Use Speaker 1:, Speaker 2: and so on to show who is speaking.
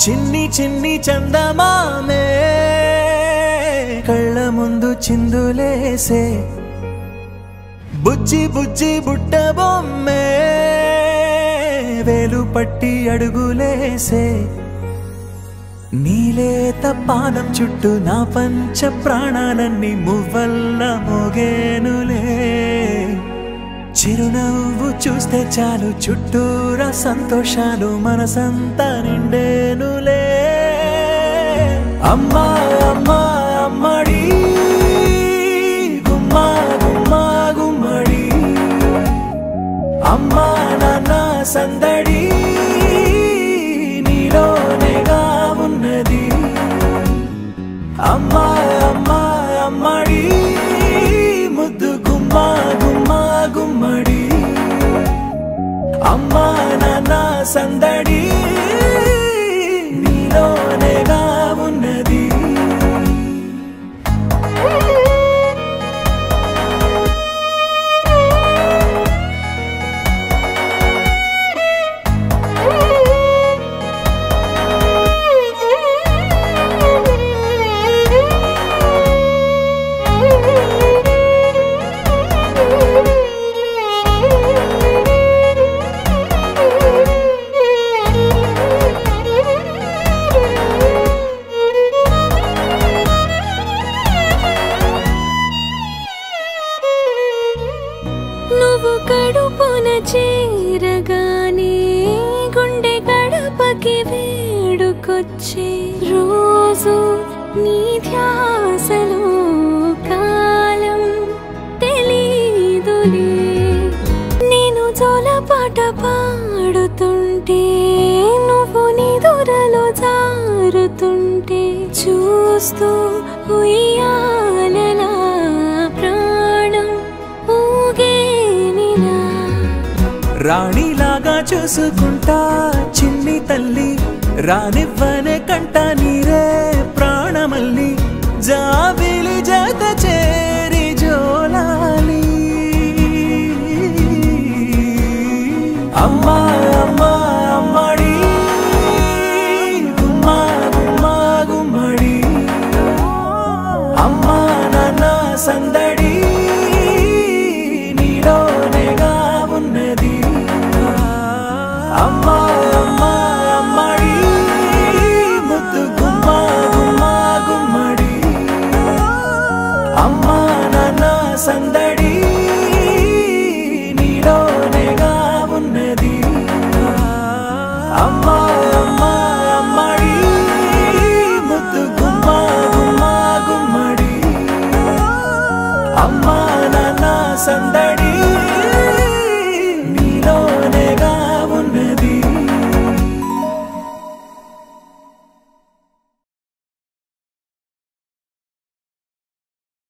Speaker 1: చిన్ని చిన్ని చందమామే కళ్ళ ముందు చిందులేసే బుజ్జి బుజ్జి బుట్ట బొమ్మే వేలు పట్టి అడుగులేసే నీలేత పాదం చుట్టూ నా పంచ ప్రాణాలన్నీ మువ్వల్ల మోగేనులే చిరునవ్వు చూస్తే చాలు చుట్టూరా సంతోషాలు మనసంతా నిండేనులే అమ్మా అమ్మా అమ్మడి గుమ్మా గుమ్మా గుమ్మడి అమ్మా నాన్న సందడి నీలోనేగా ఉన్నది అమ్మా అమ్మా అమ్మడి ముద్దు గుమ్మా గుమ్మా గుమ్మడి అమ్మా నాన్న సందడి నీలోనేగా ఉన్నది
Speaker 2: నువ్వు కడుపున చేరగానే గుండె గడపకి వేడుకొచ్చే రోజు నీ ధ్యాసలో కాలం తెలీదులే నేను జోలపాట పాడుతుంటే నువ్వు నిదురలో జారుతుంటే చూస్తూ ఉయ్యాలలా ప్రాణం ఊగేనిలా
Speaker 1: రాణిలాగా చూసుకుంటా చిన్ని తల్లి రానివ్వనే కంట